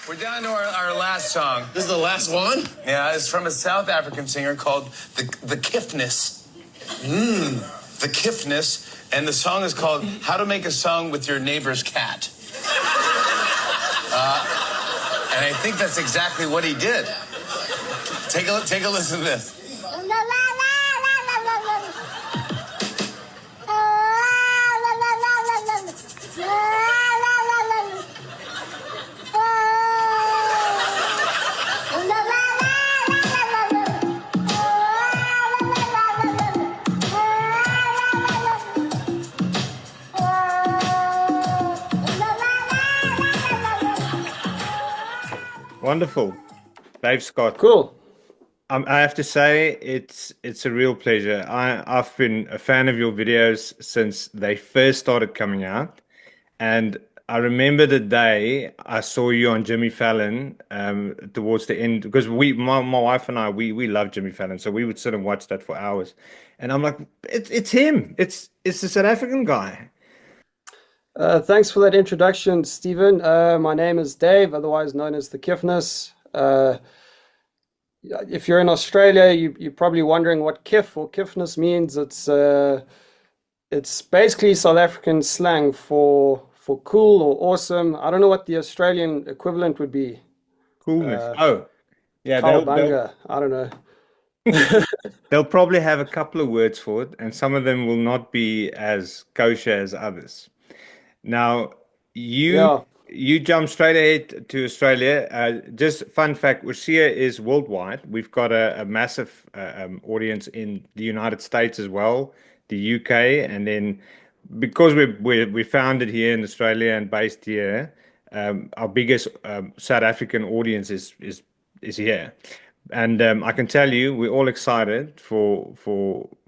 We're down to our last song. This is the last one? Yeah, it's from a South African singer called the Kiffness. The Kiffness. And the song is called How to Make a Song with Your Neighbor's Cat. And I think that's exactly what he did. Take a listen to this. Wonderful. Dave Scott. Cool. I have to say it's a real pleasure. I've been a fan of your videos since they first started coming out, and I remember the day I saw you on Jimmy Fallon towards the end, because my wife and I we love Jimmy Fallon, so we would sit and watch that for hours, and I'm like, it's him. It's the South African guy. Thanks for that introduction, Stephen. My name is Dave, otherwise known as the Kiffness. If you're in Australia, you're probably wondering what Kiff or Kiffness means. It's basically South African slang for cool or awesome. I don't know what the Australian equivalent would be. Coolness. Yeah, Cowabunga. I don't know. they'll probably have a couple of words for it, and some of them will not be as kosher as others. Now, you jump straight ahead to Australia. Just fun fact, Oorsee is worldwide. We've got a massive audience in the United States as well, the UK, and then because we founded here in Australia and based here, our biggest South African audience is here. And I can tell you, we're all excited for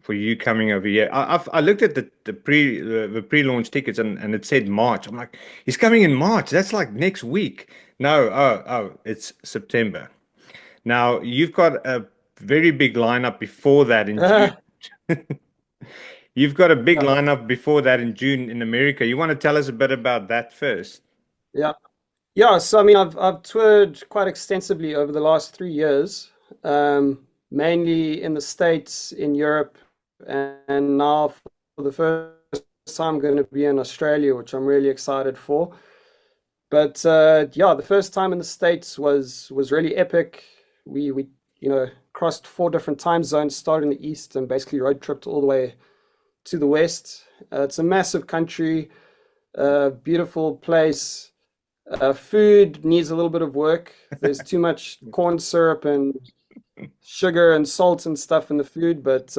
you coming over here. I looked at the pre-launch tickets and it said March. I'm like, he's coming in March. That's like next week. No, it's September. Now you've got a very big lineup before that in June. You've got a big lineup before that in June in America. You want to tell us a bit about that first? Yeah. So I mean, I've toured quite extensively over the last 3 years, mainly in the States, in Europe, and now for the first time going to be in Australia, which I'm really excited for. But yeah, the first time in the States was really epic. We crossed 4 different time zones, started in the east and basically road tripped all the way to the west. It's a massive country, beautiful place. Food needs a little bit of work. There's too much corn syrup and sugar and salt and stuff in the food, but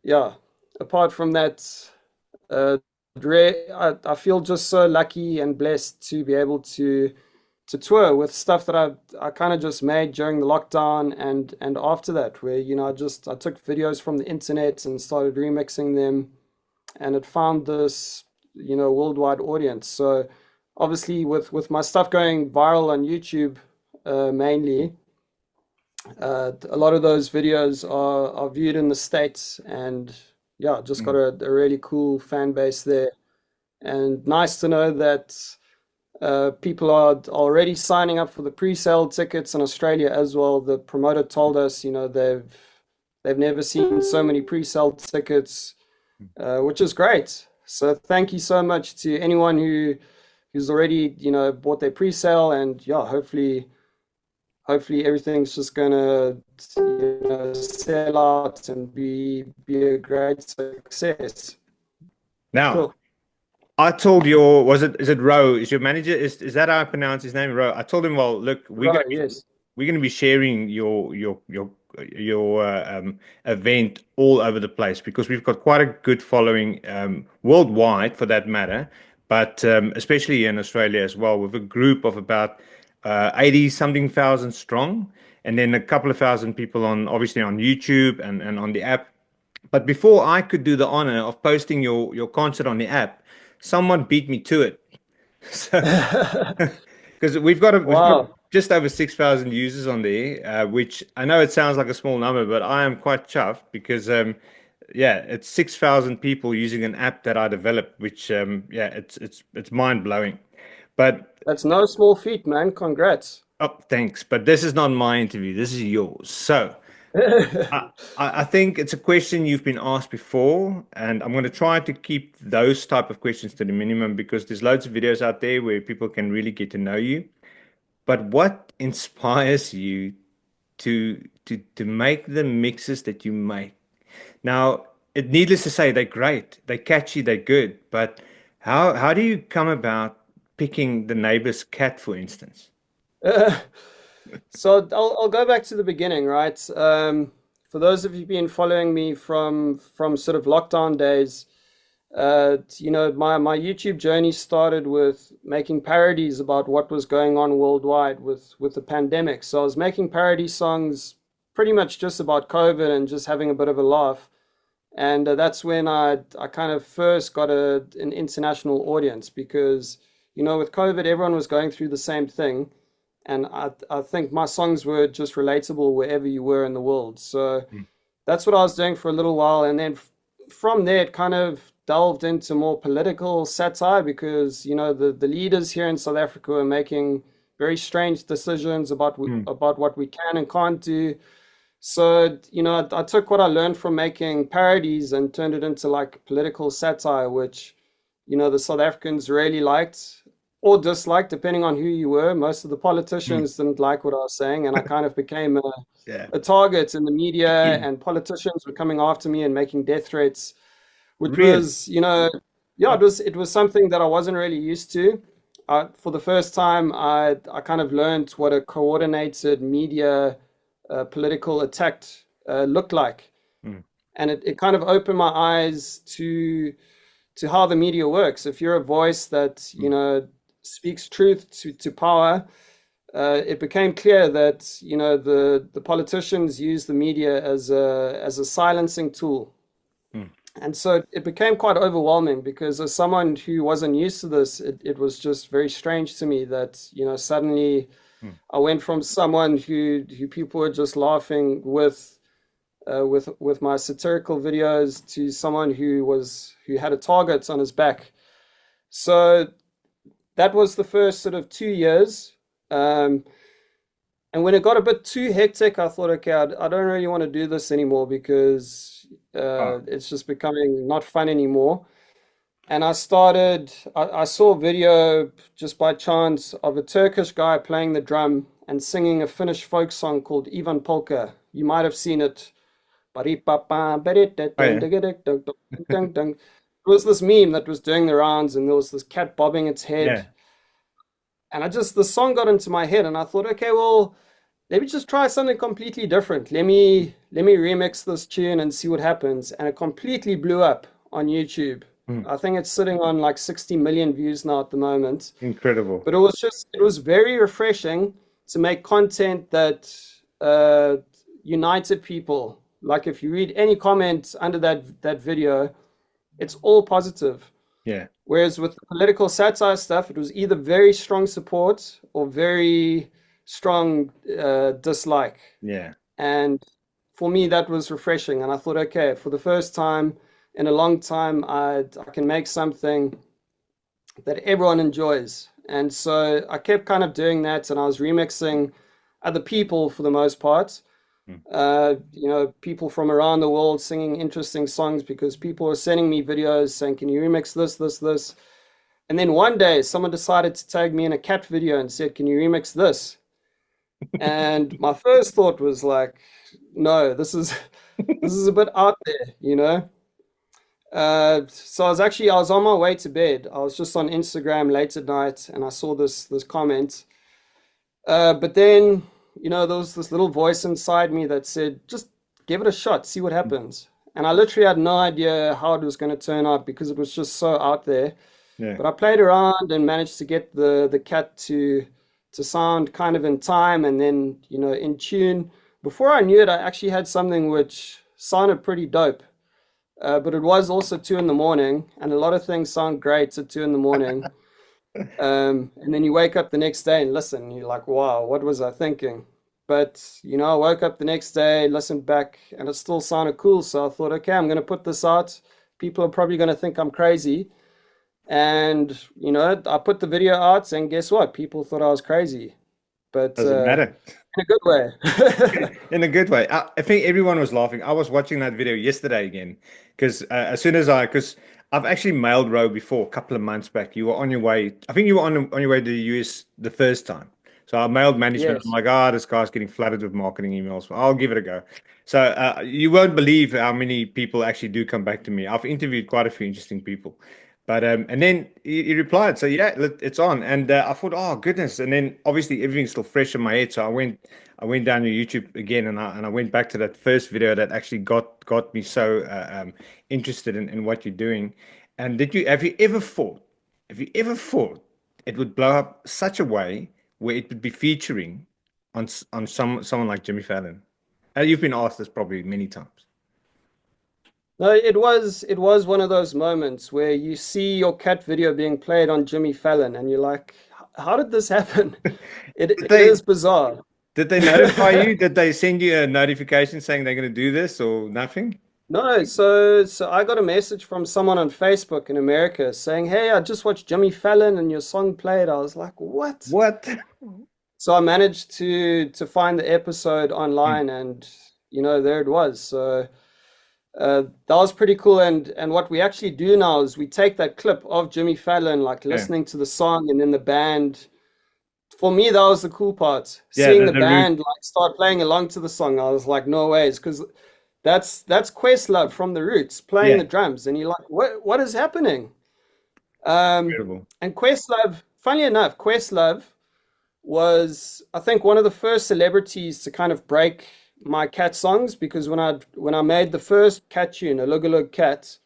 yeah, apart from that, I feel just so lucky and blessed to be able to tour with stuff that I kind of just made during the lockdown and after that, where I took videos from the internet and started remixing them, and it found this worldwide audience. So obviously with my stuff going viral on YouTube, mainly, a lot of those videos are viewed in the States, and yeah, just got a really cool fan base there. And nice to know that people are already signing up for the pre-sale tickets in Australia as well. The promoter told us, they've never seen so many pre-sale tickets, which is great. So thank you so much to anyone who's already bought their pre-sale, and yeah, hopefully everything's just gonna sell out and be a great success. Now, Cool. I told is it Ro? Is your manager? Is that how I pronounce his name, Ro? I told him, well, look, Right, yes. we're gonna be sharing your event all over the place, because we've got quite a good following worldwide for that matter, but especially in Australia as well, with a group of about 80 something thousand strong, and then a couple of thousand people obviously on YouTube and on the app. But before I could do the honor of posting your concert on the app, someone beat me to it. So, because we've got just over 6,000 users on there, which I know it sounds like a small number, but I am quite chuffed because it's 6,000 people using an app that I developed, which it's mind blowing. But That's no small feat, man. Congrats. oh, thanks. But this is not my interview. This is yours. So I think it's a question you've been asked before, and I'm going to try to keep those type of questions to the minimum because there's loads of videos out there where people can really get to know you. But what inspires you to make the mixes that you make? Now, needless to say, they're great, they're catchy, they're good. But how do you come about picking the neighbor's cat, for instance? So I'll go back to the beginning, right? For those of you been following me from sort of lockdown days, my YouTube journey started with making parodies about what was going on worldwide with the pandemic. So I was making parody songs pretty much just about COVID and just having a bit of a laugh. And that's when I kind of first got an international audience because, with COVID, everyone was going through the same thing. And I think my songs were just relatable wherever you were in the world. So that's what I was doing for a little while. And then from there, it kind of delved into more political satire because, the leaders here in South Africa were making very strange decisions about what we can and can't do. So, I took what I learned from making parodies and turned it into like political satire, which, the South Africans really liked or disliked, depending on who you were. Most of the politicians didn't like what I was saying, and I kind of became Yeah. a target in the media, and politicians were coming after me and making death threats, which Really? was, yeah, it was something that I wasn't really used to. For the first time, I kind of learned what a coordinated media political attack looked like. And it kind of opened my eyes to how the media works. If you're a voice that, speaks truth to power, it became clear that, the politicians use the media as a silencing tool. And so it became quite overwhelming because as someone who wasn't used to this, it was just very strange to me that, suddenly I went from someone who people were just laughing with my satirical videos to someone who had a target on his back. So that was the first sort of 2 years. And when it got a bit too hectic, I thought, okay, I don't really want to do this anymore because it's just becoming not fun anymore. And I saw a video just by chance of a Turkish guy playing the drum and singing a Finnish folk song called Ivan Polka. You might have seen it. It was this meme that was doing the rounds, and there was this cat bobbing its head. Yeah. And the song got into my head, and I thought, okay, well, let me just try something completely different. Let me remix this tune and see what happens. And it completely blew up on YouTube. I think it's sitting on like 60 million views now at the moment. Incredible. But it was very refreshing to make content that united people. Like if you read any comment under that video, it's all positive. Yeah. Whereas with the political satire stuff, it was either very strong support or very strong dislike. Yeah. And for me, that was refreshing. And I thought, okay, for the first time in a long time, I can make something that everyone enjoys. And so I kept kind of doing that, and I was remixing other people for the most part. People from around the world singing interesting songs because people were sending me videos saying, can you remix this, this, this? And then one day someone decided to tag me in a cat video and said, can you remix this? And my first thought was like, no, this is a bit out there. So I was on my way to bed. I was just on Instagram late at night and I saw this comment. But then, there was this little voice inside me that said, just give it a shot, see what happens. And I literally had no idea how it was going to turn out because it was just so out there. Yeah. But I played around and managed to get the cat to sound kind of in time and then, in tune. Before I knew it, I actually had something which sounded pretty dope. But it was also 2 a.m, and a lot of things sound great at 2 a.m. And then you wake up the next day and listen, and you're like, wow, what was I thinking? But, I woke up the next day, listened back, and it still sounded cool. So I thought, okay, I'm going to put this out. People are probably going to think I'm crazy. And, I put the video out, and guess what? People thought I was crazy, but Doesn't matter. in a good way. In a good way. I think everyone was laughing. I was watching that video yesterday again because as soon as because I've actually mailed Row before a couple of months back. You were on your way. I think you were on your way to the US the first time. So I mailed management. I'm Yes. like, this guy's getting flooded with marketing emails. I'll give it a go. So you won't believe how many people actually do come back to me. I've interviewed quite a few interesting people. But and then he replied, so yeah, it's on. And I thought, oh goodness. And then obviously everything's still fresh in my head. So I went down to YouTube again, and I went back to that first video that actually got me so interested in what you're doing. And have you ever thought it would blow up such a way where it would be featuring on someone like Jimmy Fallon? You've been asked this probably many times. No, it was one of those moments where you see your cat video being played on Jimmy Fallon, and you're like, how did this happen? It Did it they is bizarre. did they notify you? Did they send you a notification saying they're going to do this or nothing? No, so I got a message from someone on Facebook in America saying, "Hey, I just watched Jimmy Fallon and your song played." I was like, "What?" What? So I managed to find the episode Hmm. online, and there it was. So that was pretty cool. And what we actually do now is we take that clip of Jimmy Fallon, like Yeah. listening to the song, and then the band. For me, that was the cool part. Yeah, Seeing the the root. band like start playing along to the song, I was like, no ways, because that's Questlove from the Roots playing Yeah, the drums, and you're like, what is happening? Um, incredible. and Questlove, funny enough, Questlove was, I think, one of the first celebrities to kind of break my cat songs, because when I made the first cat tune, a Lug a Lug Cat,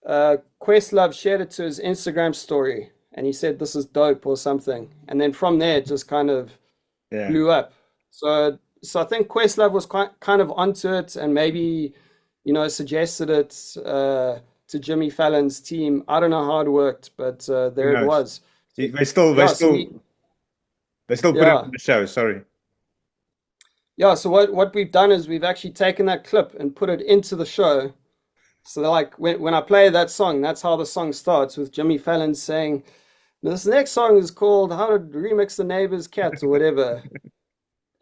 Questlove shared it to his Instagram story, and he said this is dope or something, and then from there it just kind of Yeah. blew up. So I think Questlove was kind of onto it, and maybe suggested it to Jimmy Fallon's team. I don't know how it worked, but Who there it knows? was. So, They still they yeah, so still we they still put it yeah on the show. Sorry. yeah. So what we've done is we've actually taken that clip and put it into the show. So like when I play that song, that's how the song starts with Jimmy Fallon saying, "This next song is called How to Remix the Neighbor's Cat" or whatever.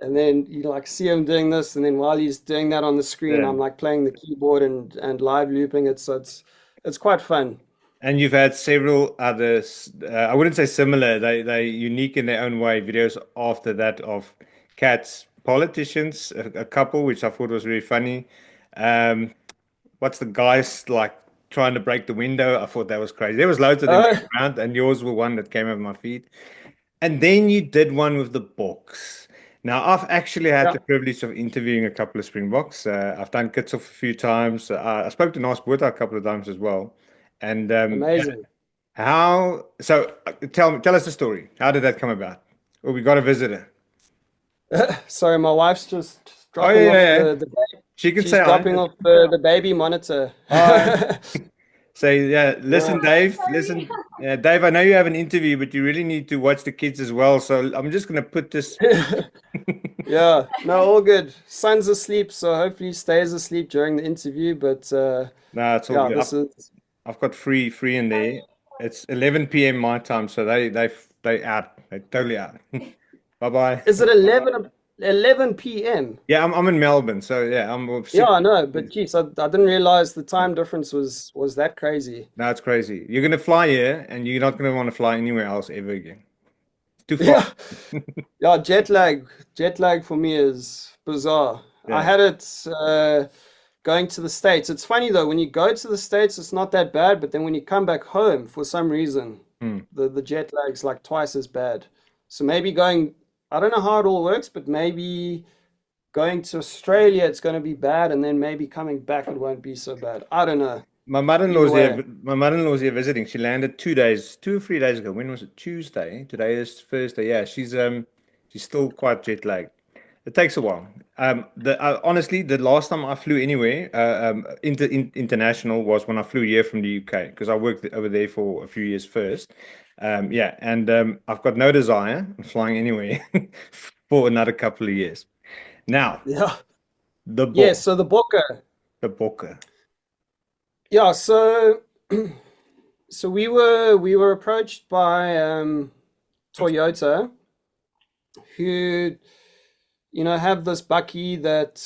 And then you like see him doing this, and then while he's doing that on the screen, Yeah. I'm like playing the keyboard and live looping it. So it's quite fun. And you've had several others. I wouldn't say similar. They unique in their own way. Videos after that of cats, politicians, a couple which I thought was really funny. Um, what's the guys like trying to break the window? I thought that was crazy. There was loads of them Uh, going around, and yours were one that came over my feed. And then you did one with the books. Now, I've actually had yeah, the privilege of interviewing a couple of Springboks. I've done Kits off a few times. I spoke to Nas Botha a couple of times as well. And yeah, amazing. tell us the story. How did that come about? Oh, we got a visitor. Sorry, my wife's just Oh, dropping yeah, off yeah, yeah. She can she's say hi. dropping off the baby monitor. Hi. Say, yeah, Yeah. listen, Dave, listen, Dave, I know you have an interview, but you really need to watch the kids as well. So I'm just going to put this. Yeah, no, all good. Son's asleep, so hopefully he stays asleep during the interview. But No, it's all yeah, good. this is I've got free in there. It's 11 p.m. my time, so they out. They totally out. Bye bye. is it 11 p.m.? Yeah, I'm in Melbourne, so yeah, I'm Yeah, six. I know, but geez, I didn't realize the time difference was that crazy. No, it's crazy. You're gonna fly here, and you're not gonna want to fly anywhere else ever again. It's too far. Yeah, yeah, jet lag for me is bizarre. I Yeah. had it going to the States. It's funny though, when you go to the States, it's not that bad, but then when you come back home, for some reason, Hmm. the jet lag's like twice as bad. So maybe I don't know how it all works, but maybe going to Australia, it's going to be bad, and then maybe coming back, it won't be so bad. I don't know. My Either mother-in-law's way, here. My mother-in-law's here visiting. She landed 2 days, 2 or 3 days ago. When was it? Tuesday. Today is Thursday. Yeah, she's still quite jet lagged. It takes a while. Honestly, the last time I flew anywhere, international, was when I flew here from the UK because I worked over there for a few years first. Yeah, and I've got no desire of flying anywhere for another couple of years. Now, yeah, the yeah. book, So the Booker, the booker. yeah. So So we were approached by Toyota, who have this bucky that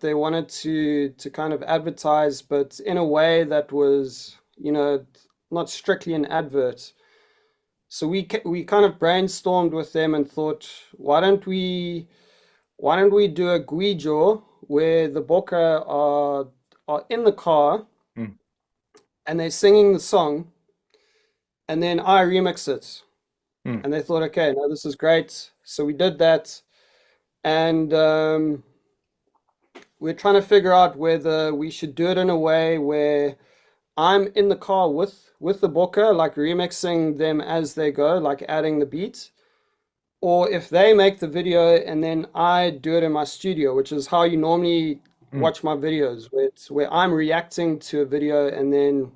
they wanted to kind of advertise, but in a way that was not strictly an advert. So we kind of brainstormed with them and thought, why don't we do a guijo where the bokke are in the car Mm, and they're singing the song, and then I remix it. mm. And they thought, okay, no, this is great. So we did that, and we're trying to figure out whether we should do it in a way where I'm in the car with the booker, like remixing them as they go, like adding the beat, or if they make the video and then I do it in my studio, which is how you normally Mm. watch my videos, where I'm reacting to a video and then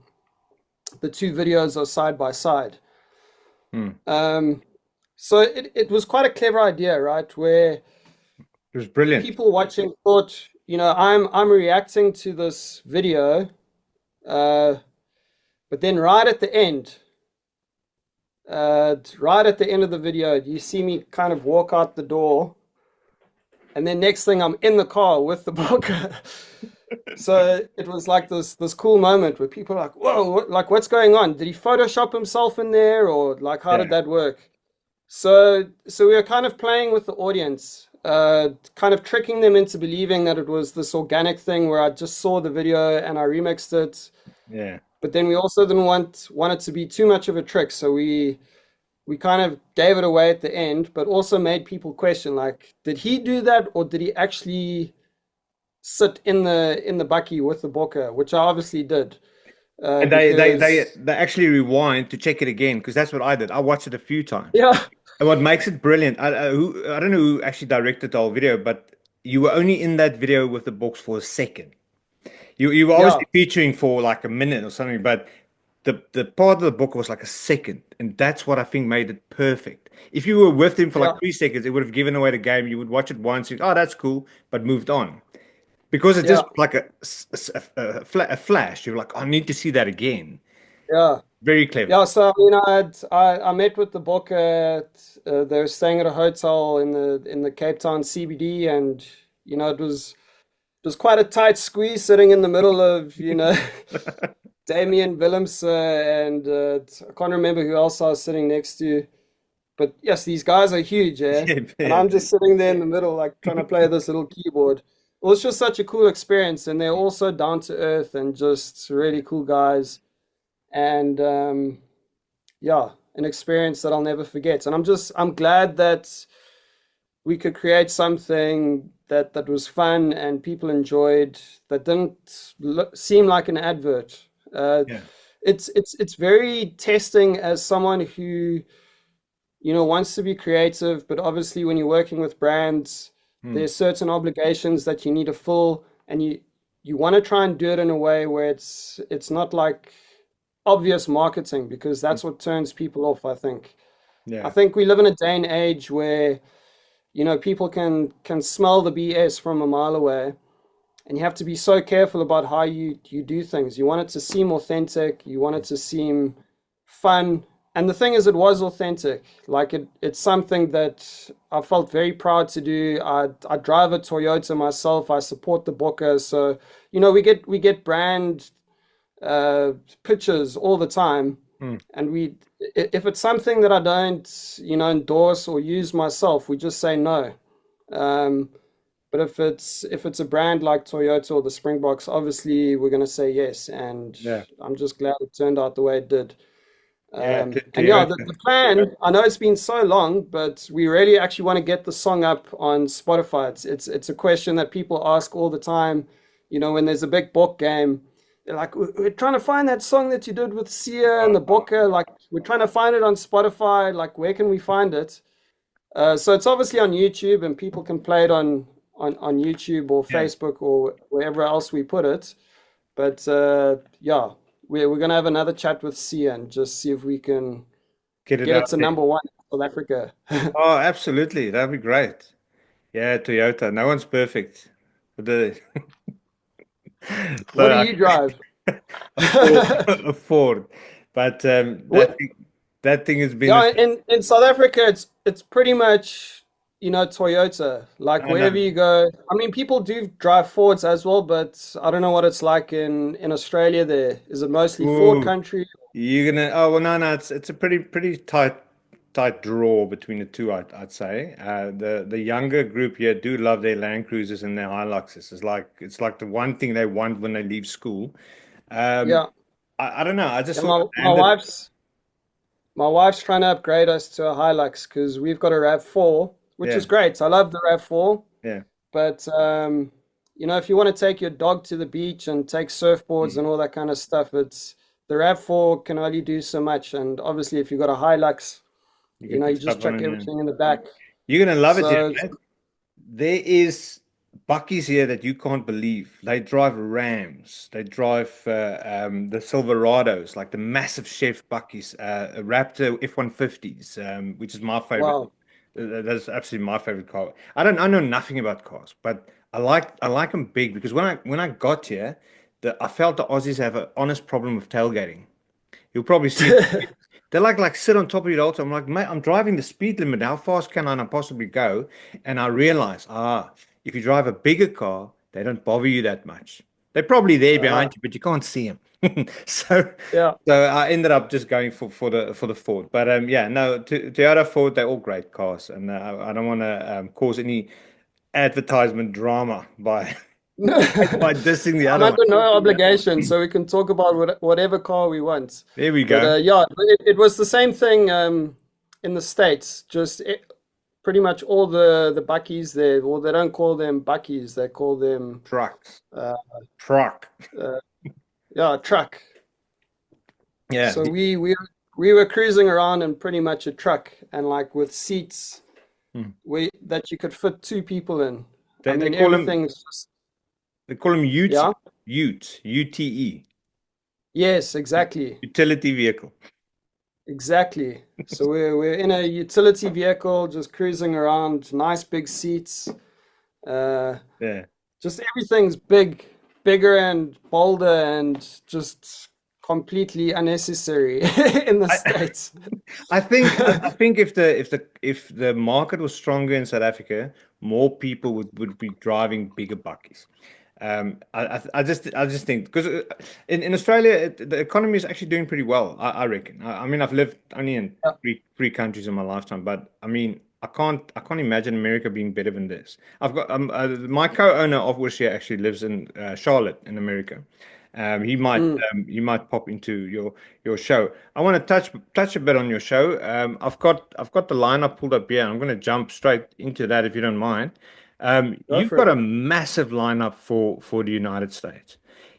the two videos are side by side. Mm. Um, so it was quite a clever idea, right? Where It was brilliant. people watching thought, I'm reacting to this video, uh, but then right at the end of the video, you see me kind of walk out the door, and then next thing I'm in the car with the booker. So it was like this cool moment where people are like, "Whoa, like what's going on? Did he Photoshop himself in there, or like how did Yeah. that work?" So we were kind of playing with the audience, kind of tricking them into believing that it was this organic thing where I just saw the video and I remixed it. Yeah. But then we also didn't want it to be too much of a trick, so we kind of gave it away at the end, but also made people question, like, did he do that or did he actually sit in the bucky with the booker, which I obviously did, And because they actually rewind to check it again because that's what I did. I watched it a few times. yeah, And what makes it brilliant, I don't know who actually directed the whole video, but you were only in that video with the box for a second. You were yeah, obviously featuring for like a minute or something, but the part of the book was like a second, and that's what I think made it perfect. If you were with him for like yeah, 3 seconds, it would have given away the game. You would watch it once, you, oh, that's cool, but moved on because it yeah, just like a flash. You're like, I need to see that again. yeah. Very clever. Yeah, so I met with the book at they were staying at a hotel in the Cape Town CBD, and it was quite a tight squeeze sitting in the middle of Damien Willemse and I can't remember who else I was sitting next to, but yes, these guys are huge, eh? Yeah, And yeah, I'm just sitting there in the middle, like trying to play this little keyboard. It was just such a cool experience, and they're also down to earth and just really cool guys, and yeah, an experience that I'll never forget. And I'm glad that we could create something that was fun and people enjoyed, that didn't seem like an advert. Uh, yeah. it's very testing as someone who wants to be creative, but obviously when you're working with brands, Hmm. there's certain obligations that you need to fill, and you want to try and do it in a way where it's not like obvious marketing, because that's what turns people off, I think. I Yeah. think we live in a day and age where people can smell the BS from a mile away, and you have to be so careful about how you do things. You want it to seem authentic, you want it to seem fun. And the thing is, it was authentic. Like it's something that I felt very proud to do. I drive a Toyota myself. I support the Booker. So, we get brand uh, pictures all the time. Hmm. And if it's something that I don't, endorse or use myself, we just say no. Um, but if it's a brand like Toyota or the Springboks, obviously we're going to say yes. And Yeah. I'm just glad it turned out the way it did. Yeah. And yeah, Toyota. the plan, I know it's been so long, but we really actually want to get the song up on Spotify. It's a question that people ask all the time. When there's a big book game, they're like, we're trying to find that song that you did with Sia and the Booker. Like, we're trying to find it on Spotify. Like, where can we find it? So it's obviously on YouTube, and people can play it on YouTube or Yeah. Facebook or wherever else we put it. But yeah, we're gonna have another chat with Sia and just see if we can Get it get it out to there. number one in South Africa. Oh, absolutely. That'd be great. Yeah, Toyota. No one's perfect. The What do so you drive? a Ford. A Ford. But What? that thing has been Yeah, in South Africa, it's pretty much, Toyota. Like I know. wherever you go, I mean, people do drive Fords as well, but I don't know what it's like in Australia there. Is it mostly Ford Ooh, country? you're gonna. Oh well, no, no. It's a pretty tight draw between the two. I'd say. The younger group here do love their Land Cruisers and their Hiluxes. It's like the one thing they want when they leave school. Um, Yeah. I don't know. I just Yeah, sort of my landed. wife's trying to upgrade us to a Hilux because we've got a RAV4, which is Yeah, great. I love the RAV4, yeah. but if you want to take your dog to the beach and take surfboards and all that kind of stuff, it's the RAV4 can only do so much. And obviously, if you've got a Hilux, You can you put just stuff on chuck it. Yeah. everything in the back. You're gonna love it here, So man. There is buckies here that you can't believe. They drive Rams. They drive the Silverados, like the massive chef buckies, Raptor F-150s, which is my favorite. wow. That's absolutely my favorite car. I know nothing about cars, but I like them big because when I got here, I felt the Aussies have an honest problem with tailgating. You'll probably see it. They like sit on top of you all the time. I'm like, mate, I'm driving the speed limit. How fast can I possibly go? And I realize, if you drive a bigger car, they don't bother you that much. They're probably there Uh, behind you, but you can't see them. So, yeah. so I ended up just going for the Ford. But yeah, no, Toyota Ford, they're all great cars, and I don't want to cause any advertisement drama by by dissing the I'm other one. under no obligation, so we can talk about whatever car we want. There we But go. yeah, it was the same thing in the States. Pretty much all the buckies there, well, they don't call them buckies, they call them Trucks, uh, truck. uh, yeah, truck. Yeah. So we were cruising around in pretty much a truck, and like with seats Hmm. we that you could fit two people in. I They mean, call them everything's just Utes, yeah. UTE, Yes, exactly. utility vehicle. Exactly. So we're in a utility vehicle, just cruising around, nice big seats. Uh, Yeah. just everything's bigger and bolder and just completely unnecessary in the I States. I think if the market was stronger in South Africa, more people would be driving bigger buckies. I just think because in Australia the economy is actually doing pretty well. I reckon. I mean I've lived only in Yeah. three countries in my lifetime, but I mean I can't imagine America being better than this. I've got my co-owner of Oorsee actually lives in Charlotte in America. He might Mm, he might pop into your show. I want to touch a bit on your show. I've got the lineup pulled up here. I'm going to jump straight into that if you don't mind. go You've for got it. a massive lineup for the United States.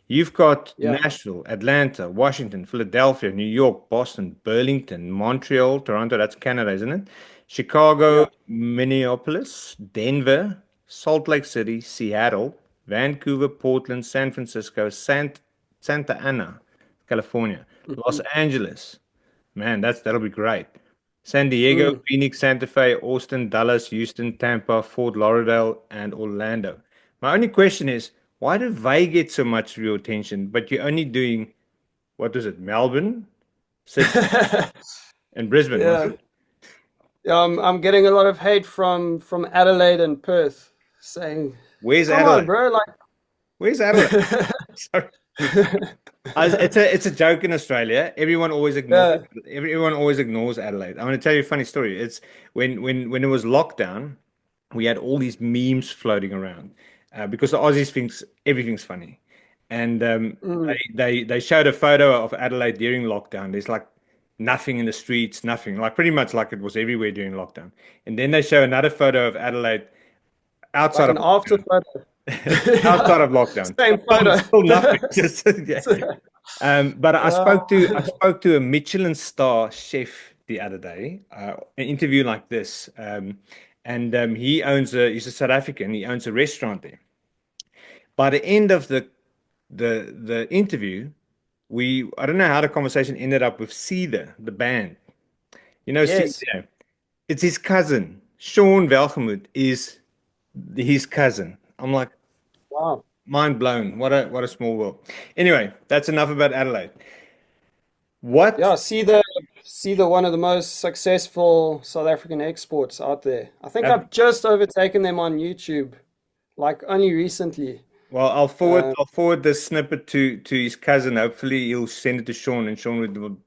You've got Yeah. Nashville, Atlanta, Washington, Philadelphia, New York, Boston, Burlington, Montreal, Toronto, that's Canada, isn't it? Chicago, Yeah. Minneapolis, Denver, Salt Lake City, Seattle, Vancouver, Portland, San Francisco, Santa Ana, California, Los Mhm. Angeles. Man, that'll be great. San Diego, Mm. Phoenix, Santa Fe, Austin, Dallas, Houston, Tampa, Fort Lauderdale, and Orlando. My only question is, why do they get so much of your attention, but you're only doing, what was it, Melbourne, Sydney, and Brisbane, was Yeah. it? Yeah, I'm getting a lot of hate from Adelaide and Perth saying, Where's "Come on, Adelaide? bro, like Where's Adelaide? Sorry. It's a joke in Australia. yeah, Everyone always ignores Adelaide. I'm going to tell you a funny story. It's when it was lockdown, we had all these memes floating around because the Aussies thinks everything's funny, and mm, they showed a photo of Adelaide during lockdown. There's like nothing in the streets, nothing, like pretty much like it was everywhere during lockdown. And then they show another photo of Adelaide outside like of an after photo." outside Yeah, of lockdown. same Still, photo. still nothing. Just yeah. But I Uh, spoke to I spoke to a Michelin star chef the other day, an interview like this, and he's a South African. He owns a restaurant there. By the end of the interview, I don't know how the conversation ended up with Cedar, the band. You know, yes. Cedar, it's his cousin. Sean Velgemoot is his cousin. I'm like, Wow. mind blown. What a small world. Anyway, that's enough about Adelaide. What? Yeah, see the one of the most successful South African exports out there. I think Uh, I've just overtaken them on YouTube, like only recently. well, Um, I'll forward this snippet to his cousin. Hopefully, he'll send it to Sean, and Sean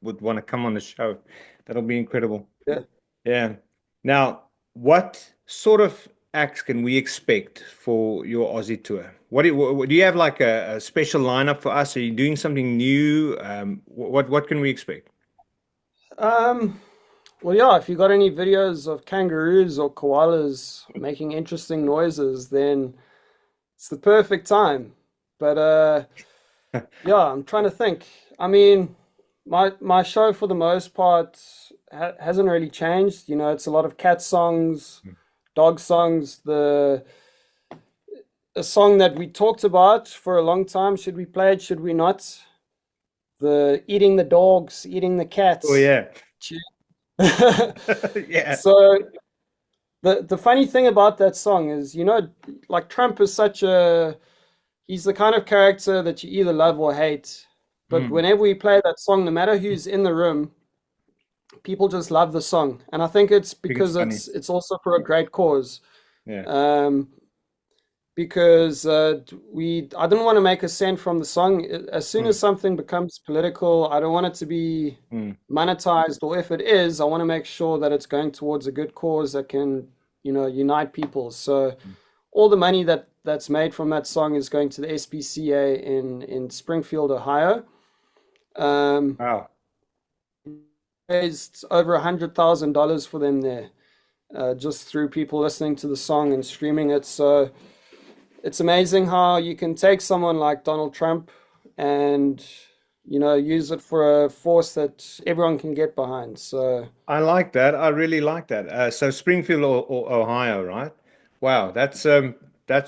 would want to come on the show. That'll be incredible. yeah. Yeah. Now, what sort of acts can we expect for your Aussie tour? Do you have like a special lineup for us? Are you doing something new? What can we expect? Um, well, yeah, if you got any videos of kangaroos or koalas making interesting noises, then it's the perfect time. But yeah, I'm trying to think. I mean, my show for the most part hasn't really changed. It's a lot of cat songs, dog songs. The A song that we talked about for a long time. Should we play it? Should we not? The eating the dogs, eating the Oh cats. yeah. Yeah. So the funny thing about that song is, like Trump is such a he's the kind of character that you either love or hate. But Mm, whenever we play that song, no matter who's in the room, people just love the song. And I think it's I think it's because funny. it's also for a great cause. Yeah. Um, because I didn't want to make a cent from the song. As soon Mm, as something becomes political, I don't want it to be mm, monetized, or if it is, I want to make sure that it's going towards a good cause that can, unite people. So mm. all the money that's made from that song is going to the SPCA in Springfield, Ohio. Um, Wow. Raised over $100,000 for them there, just through people listening to the song and streaming it. So it's amazing how you can take someone like Donald Trump and use it for a force that everyone can get behind. So I like that. I really like that. So Springfield or Ohio, right? Wow, that's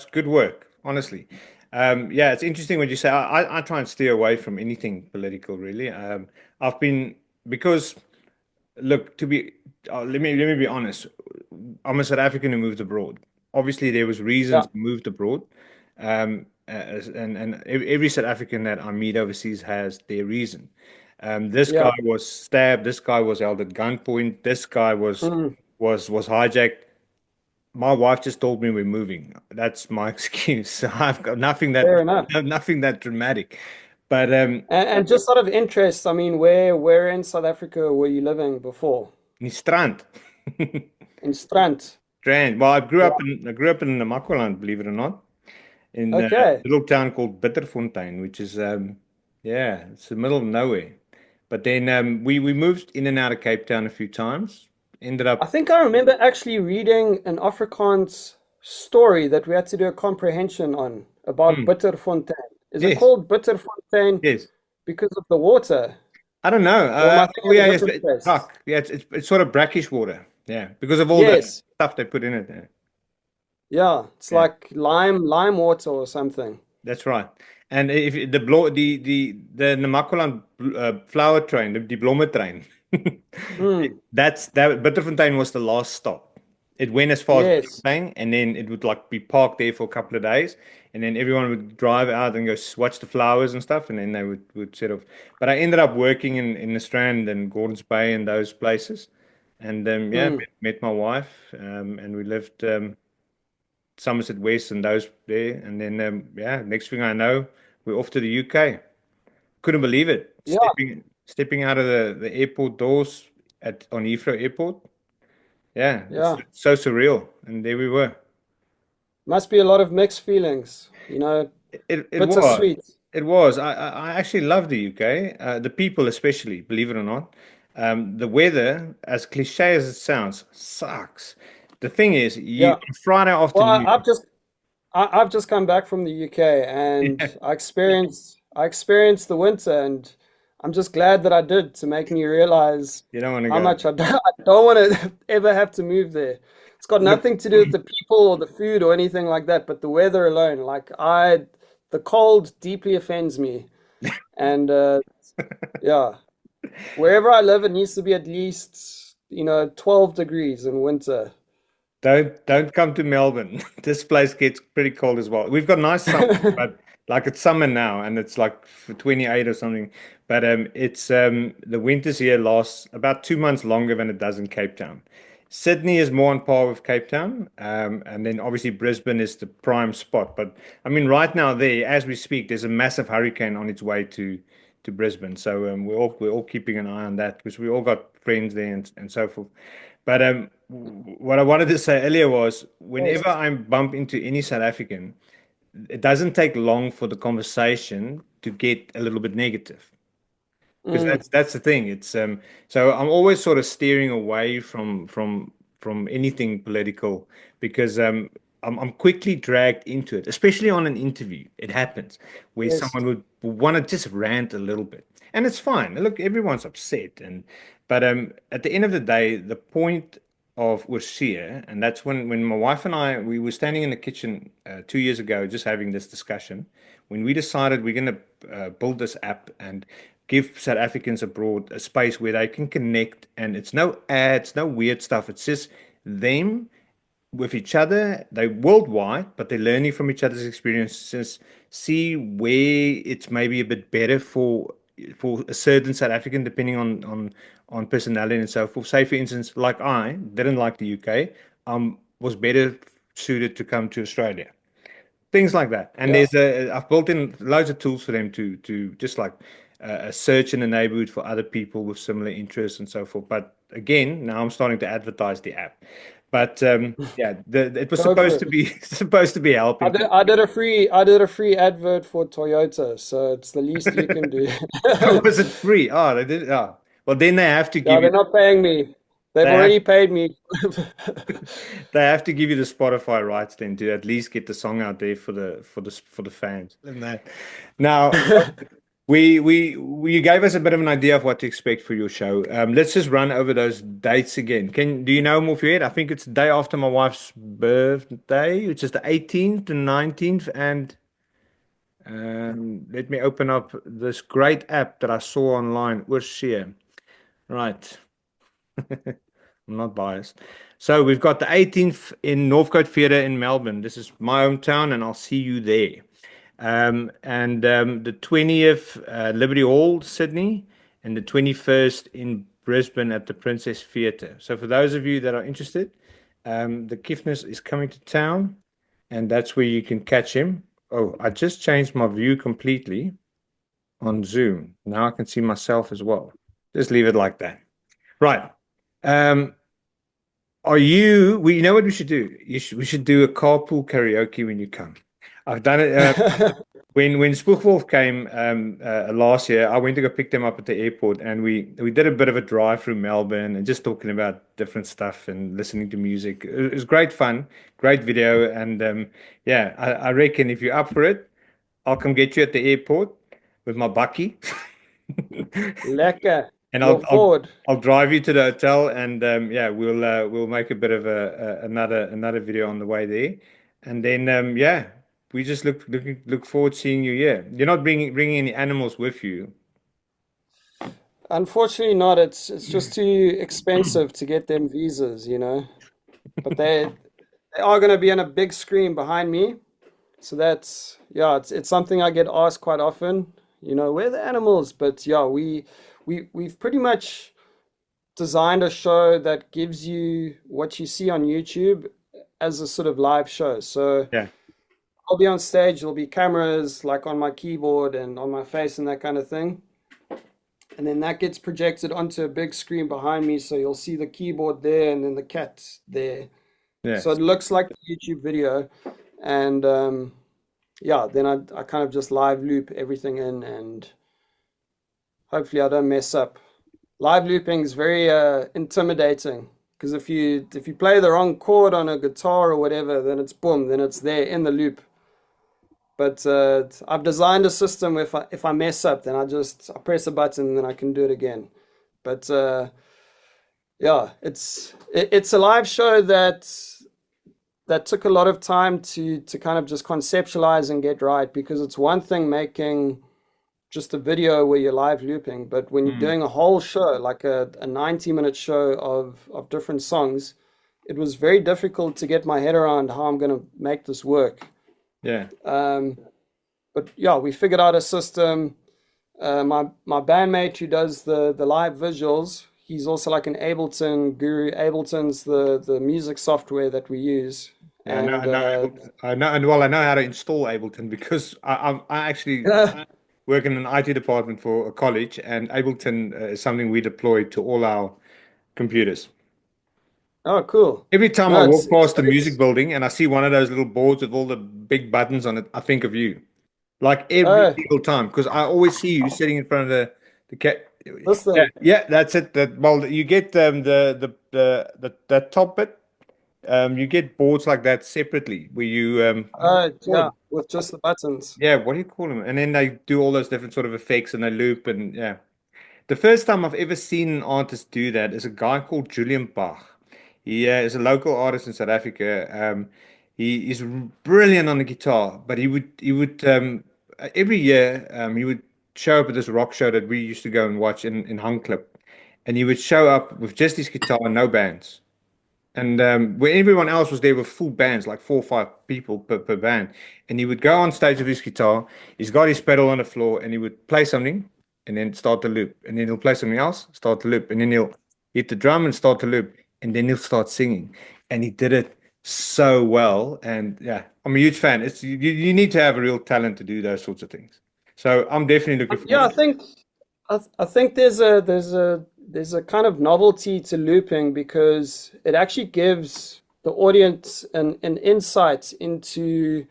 good work, honestly. Yeah, it's interesting what you say. I try and steer away from anything political, really. I've been because look, let me be honest. I'm a South African who moved abroad. Obviously, there was yeah, reasons I moved abroad. And every South African that I meet overseas has their reason. This guy yeah, was stabbed. This guy was held at gunpoint. This guy mm, was hijacked. My wife just told me we're moving. That's my excuse. I've got fair enough. nothing that dramatic. But And just sort of interest, I mean, where in South Africa were you living before? in Strand. In Strand. Strand. Well, Yeah. I grew up in Namaqualand, believe it or not, in a Okay. little town called Bitterfontein, which is yeah, it's the middle of nowhere. But then we moved in and out of Cape Town a few times. Ended I up think I remember actually reading an Afrikaans story that we had to do a comprehension on about hmm, Bitterfontein. Is it yes, called Bitterfontein yes. because of the water? I don't know. Or am I thinking Oh of a yeah, yes, different place? fuck. Yeah, it's sort of brackish water. Yeah, because of all the Yes. stuff they put in it. Yeah, Yeah. It's yeah, like lime water or something. that's right. And if the Namaqualand flower train, the Blomme train, Mm. that Bitterfontein was the last stop. It went as far as Yes. Bitterfontein, and then it would like be parked there for a couple of days, and then everyone would drive out and go watch the flowers and stuff, and then they would set off. But I ended up working in the Strand and Gordons Bay and those places, and yeah, Mm. met my wife, and we lived Somerset West and those there, and then yeah, next thing I know, we're off to the UK. Couldn't believe it. Yeah. Stepping out of the airport doors at on Heathrow Airport. Yeah, it's Yeah. so surreal. And there we were. Must be a lot of mixed feelings, It was. bittersweet. It was. I actually love the UK. The people especially, believe it or not. The weather, as cliche as it sounds, sucks. The thing is, you Yeah. on Friday Well, afternoon. I've just come back from the UK and I experienced the winter, and I'm just glad that I did, to make me realize You don't want to how go. much I don't want to ever have to move there. It's got Look, nothing to do with the people or the food or anything like that, but the weather alone. The cold deeply offends me, and yeah, wherever I live, it needs to be at least 12 degrees in winter. Don't come to Melbourne. This place gets pretty cold as well. We've got nice summer, but like it's summer now and it's like 28 or something. But it's the winters here lasts about 2 months longer than it does in Cape Town. Sydney is more on par with Cape Town, and then obviously Brisbane is the prime spot. But I mean, right now there, as we speak, there's a massive hurricane on its way to Brisbane. So we're all keeping an eye on that because we all got friends there and so forth. But what I wanted to say earlier was whenever Yes. I bump into any South African, it doesn't take long for the conversation to get a little bit negative. Because Mm, that's the thing. It's so I'm always sort of steering away from anything political because I'm quickly dragged into it, especially on an interview. It happens where yes. someone would want to just rant a little bit, and it's fine. Look, everyone's upset, and but at the end of the day, the point of Oorsee, and that's when my wife and I we were standing in the kitchen 2 years ago, just having this discussion. When we decided we're going to build this app and give South Africans abroad a space where they can connect, and it's no ads, no weird stuff. It's just them with each other. They're worldwide, but they're learning from each other's experiences, see where it's maybe a bit better for a certain South African, depending on personality and so forth. Say, for instance, like I didn't like the UK, was better suited to come to Australia, things like that. And Yeah. I've built in loads of tools for them to just like a search in the neighborhood for other people with similar interests and so forth. But again, now I'm starting to advertise the app. But yeah, it was Go for supposed to it. be supposed to be helping people. I did a free advert for Toyota, so it's the least you can do. Was it free? Oh, they did. Oh, well, then they have to Yeah, give you. they're not paying me. They've They have already paid me. they have to give you the Spotify rights then to at least get the song out there for the fans. And that. Now, you gave us a bit of an idea of what to expect for your show. Let's just run over those dates again. Do you know them off your head? I think it's the day after my wife's birthday, which is the 18th, the 19th, and let me open up this great app that I saw online. Oorsee. Right. I'm not biased. So we've got the 18th in Northcote Theatre in Melbourne. This is my hometown, and I'll see you there. And the 20th, Liberty Hall, Sydney, and the 21st in Brisbane at the Princess Theatre. So for those of you that are interested, the Kiffness is coming to town, and that's where you can catch him. Oh, I just changed my view completely on Zoom. Now I can see myself as well. Just leave it like that. Right. Um, you know what we should do? We should do a carpool karaoke when you come. I've done it. When Spookwolf came last year, I went to go pick them up at the airport, and we did a bit of a drive through Melbourne and just talking about different stuff and listening to music. It was great fun, great video, and yeah, I reckon if you're up for it, I'll come get you at the airport with my bucky. Lekker. And Look forward. I'll drive you to the hotel, and yeah, we'll make a bit of another video on the way there, and then yeah, we just look forward to seeing you here. You're not bringing any animals with you. Unfortunately not. It's just too expensive to get them visas, you know. But they are going to be on a big screen behind me. So that's yeah, it's something I get asked quite often, you know, where are the animals? But yeah, we've pretty much designed a show that gives you what you see on YouTube as a sort of live show. So Yeah, I'll be on stage, there'll be cameras like on my keyboard and on my face and that kind of thing. And then that gets projected onto a big screen behind me, so you'll see the keyboard there and then the cat there. yeah. So it looks like a YouTube video. And yeah, then I kind of just live loop everything in and hopefully I don't mess up. Live looping is very intimidating because if you play the wrong chord on a guitar or whatever, then it's boom, then it's there in the loop. But I've designed a system where if I mess up, then I press a button and then I can do it again. But yeah, it's a live show that took a lot of time to kind of just conceptualize and get right because it's one thing making just a video where you're live looping, but when you're Mm, doing a whole show, like a 90-minute show of different songs, it was very difficult to get my head around how I'm going to make this work. Yeah. But yeah, we figured out a system. My bandmate who does the live visuals, he's also like an Ableton guru. Ableton's the music software that we use, Yeah, I know, and I know Ableton. I know, and well, I know how to install Ableton because I actually work in an IT department for a college, and Ableton is something we deploy to all our computers. oh, cool. Every time I No, walk past the music it's building and I see one of those little boards with all the big buttons on it, I think of you. Like every uh, single time, because I always see you sitting in front of the cat. this Yeah, thing. yeah, that's it. That well, you get the that top bit. You get boards like that separately, where you call Yeah, them? with just the buttons. Yeah, what do you call them? And then they do all those different sort of effects and they loop and yeah. The first time I've ever seen an artist do that is a guy called Julian Bach. He is a local artist in South Africa. He is brilliant on the guitar, but he would every year he would show up at this rock show that we used to go and watch in Huncliffe, and he would show up with just his guitar and no bands. And where everyone else was there with full bands, like 4 or 5 people per band. And he would go on stage with his guitar. He's got his pedal on the floor, and he would play something, and then start the loop. And then he'll play something else, start the loop. And then he'll hit the drum and start the loop. And then he'll start singing. And he did it so well. And yeah, I'm a huge fan. It's you need to have a real talent to do those sorts of things. So I'm definitely looking Yeah, forward I to it. think I think there's a kind of novelty to looping because it actually gives the audience an insight into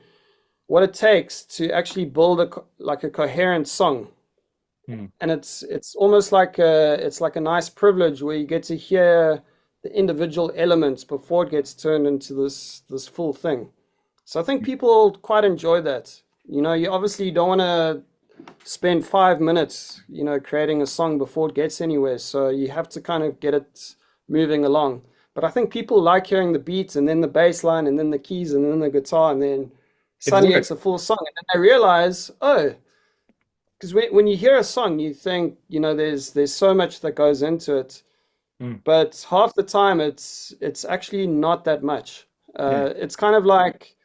what it takes to actually build like a coherent song. Hmm. And it's almost like a nice privilege where you get to hear the individual elements before it gets turned into this full thing. So I think people quite enjoy that. You obviously don't want to spend 5 minutes, creating a song before it gets anywhere. So you have to kind of get it moving along. But I think people like hearing the beats and then the bass line and then the keys and then the guitar and then It suddenly works. it's a full song. And then they realize, oh, because when you hear a song, you think, there's so much that goes into it. Hmm. But half the time it's actually not that much. Yeah. It's kind of like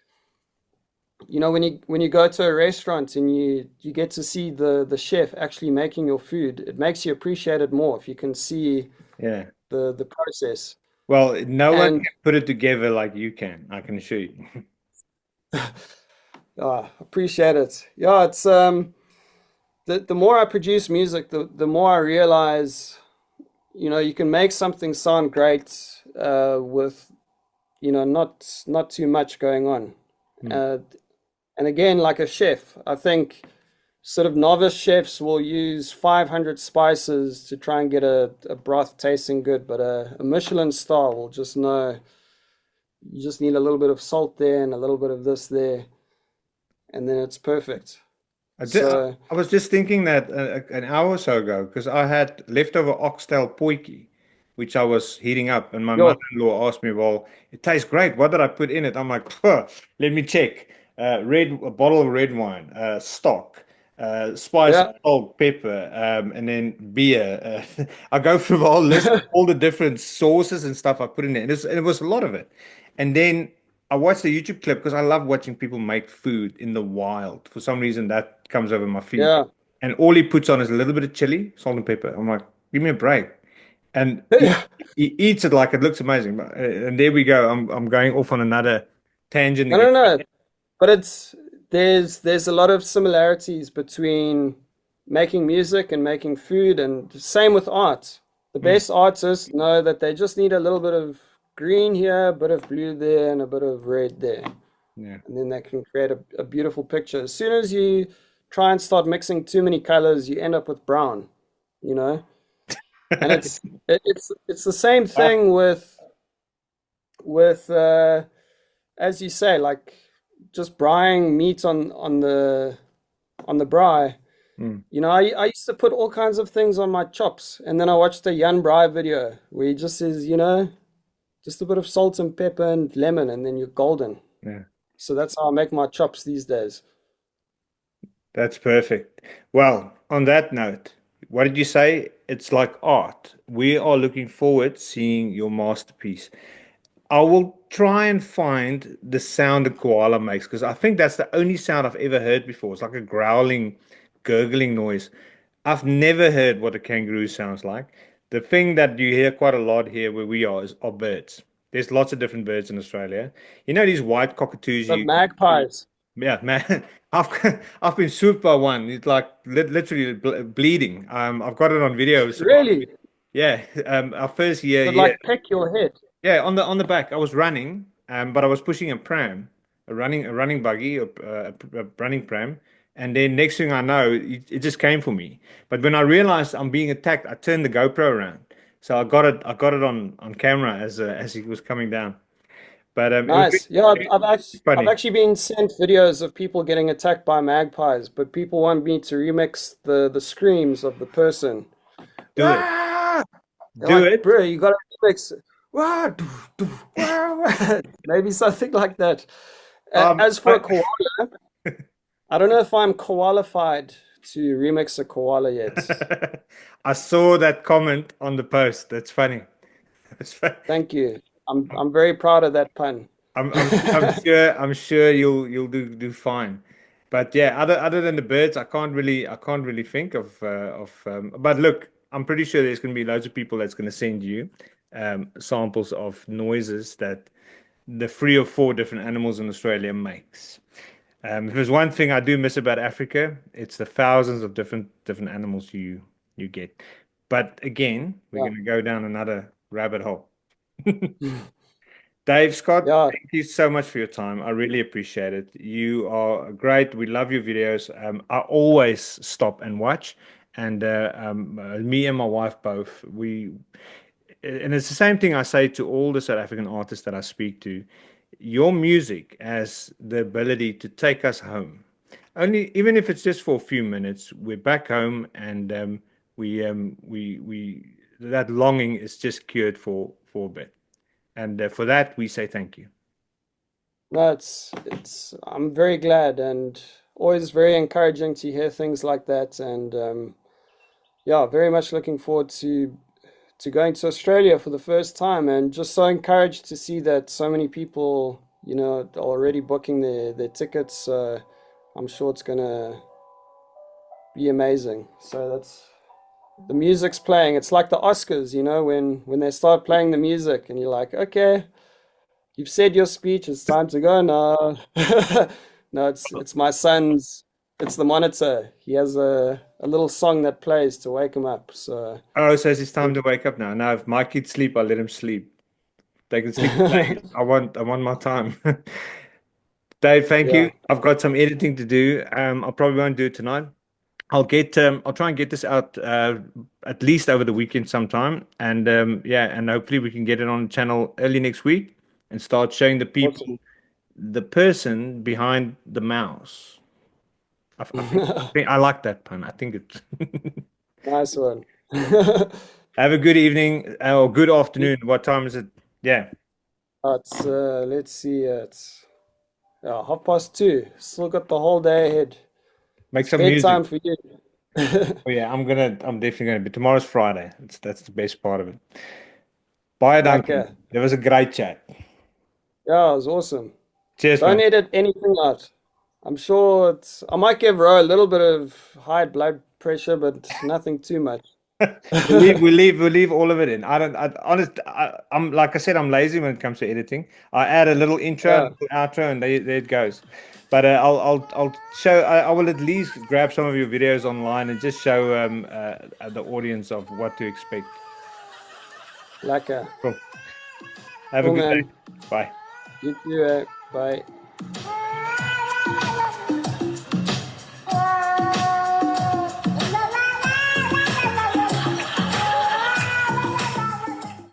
when you go to a restaurant and you get to see the chef actually making your food, it makes you appreciate it more if you can see Yeah. the process. Well, no one And can put it together like you can, I can assure you. appreciate it. Yeah, it's the more I produce music, the more I realize, you can make something sound great with, not too much going on. Hmm. Uh, and again, like a chef, I think sort of novice chefs will use 500 spices to try and get a broth tasting good, but a Michelin star will just know you just need a little bit of salt there and a little bit of this there, and then it's perfect. So, I was just thinking that an hour or so ago because I had leftover oxtail potjie, which I was heating up, and my yo, mother-in-law asked me, "Well, it tastes great. What did I put in it?" I'm like, "Huh, let me check. A bottle of red wine, stock, spice, yeah, salt, pepper, and then beer." I go through the whole list of all the different sauces and stuff I put in there, and it was a lot of it. And then I watched the YouTube clip because I love watching people make food in the wild. For some reason, that comes over my feed. yeah. And all he puts on is a little bit of chili, salt and pepper. I'm like, give me a break. And he eats it like it looks amazing. And there we go. I'm going off on another tangent No, again. no, no. But there's a lot of similarities between making music and making food, and same with art. The Mm, best artists know that they just need a little bit of green here, a bit of blue there, and a bit of red there, yeah. and then they can create a beautiful picture. As soon as you try and start mixing too many colors, you end up with brown, you know? And it's the same Ah, thing with as you say, like just braaiing meat on the braai. mm. I used to put all kinds of things on my chops, and then I watched a Jan Braai video where he just says, just a bit of salt and pepper and lemon, and then you're golden. Yeah. So that's how I make my chops these days. That's perfect. Well, on that note, what did you say? It's like art. We are looking forward seeing your masterpiece. I will try and find the sound a koala makes because I think that's the only sound I've ever heard before. It's like a growling, gurgling noise. I've never heard what a kangaroo sounds like. The thing that you hear quite a lot here where we are birds. There's lots of different birds in Australia. You know these white cockatoos The magpies. yeah, man, I've been swooped by one. It's like literally bleeding. I've got it on video. Really? Yeah, our first year But here. like peck your head. Yeah, on the back. I was running, but I was pushing a pram, a running buggy, or a running pram, and then next thing I know, it just came for me. But when I realized I'm being attacked, I turned the GoPro around, so I got it on camera as he was coming down. But it was Nice. Yeah, really I've funny. actually been sent videos of people getting attacked by magpies, but people want me to remix the screams of the person. Do it, Ah! They're do like, it. bro, you gotta remix it. Wah, doof, doof, wah, wah." Maybe something like that. As for a I, koala, I don't know if I'm qualified to remix a koala yet. I saw that comment on the post. That's funny. That's funny. Thank you. I'm very proud of that pun. I'm sure you'll do fine. But yeah, other than the birds, I can't really think of. But look, I'm pretty sure there's going to be loads of people that's going to send you samples of noises that the 3 or 4 different animals in Australia makes. If there's one thing I do miss about Africa, it's the thousands of different animals you get. But again, we're Yeah. going to go down another rabbit hole. Dave Scott, Yeah. thank you so much for your time. I really appreciate it. You are great. We love your videos. I always stop and watch, and me and my wife both. And it's the same thing I say to all the South African artists that I speak to. Your music has the ability to take us home. Only, even if it's just for a few minutes, we're back home, and we that longing is just cured for a bit. And for that, we say thank you. No, I'm very glad and always very encouraging to hear things like that. And yeah, very much looking forward to going to Australia for the first time, and just so encouraged to see that so many people, are already booking their tickets. I'm sure it's gonna be amazing. So that's the music's playing. It's like the Oscars, when they start playing the music and you're like, okay, you've said your speech, it's time to go now. No, it's my son's, it's the monitor. He has a little song that plays to wake him up. So Oh, so it's time to wake up now. Now, if my kids sleep, I let them sleep. They can sleep today. I want my time. Dave, thank yeah. you. I've got some editing to do. I probably won't do it tonight. I'll try and get this out at least over the weekend sometime, and yeah, and hopefully we can get it on the channel early next week and start showing the Awesome. people the person behind the mouse. I think I like that pun. I think it. Nice one. Have a good evening or good afternoon. What time is it? Yeah, It's let's see, it's 2:30. Still got the whole day ahead. make It's some music. bedtime for you. Oh yeah, I'm definitely gonna be. Tomorrow's Friday. That's the best part of it. Bye, Lekker. Duncan. There was a great chat. Yeah, it was awesome. Cheers, Don't man. edit anything out. I'm sure I might give Ro a little bit of high blood pressure, but nothing too much. We leave all of it in. I don't. I'm like I said, I'm lazy when it comes to editing. I add a little intro, a Yeah. little outro, and there it goes. But I'll show. I will at least grab some of your videos online and just show the audience of what to expect. Lekker. Cool. Have a Cool, good day. man. Bye. You too, eh? Bye.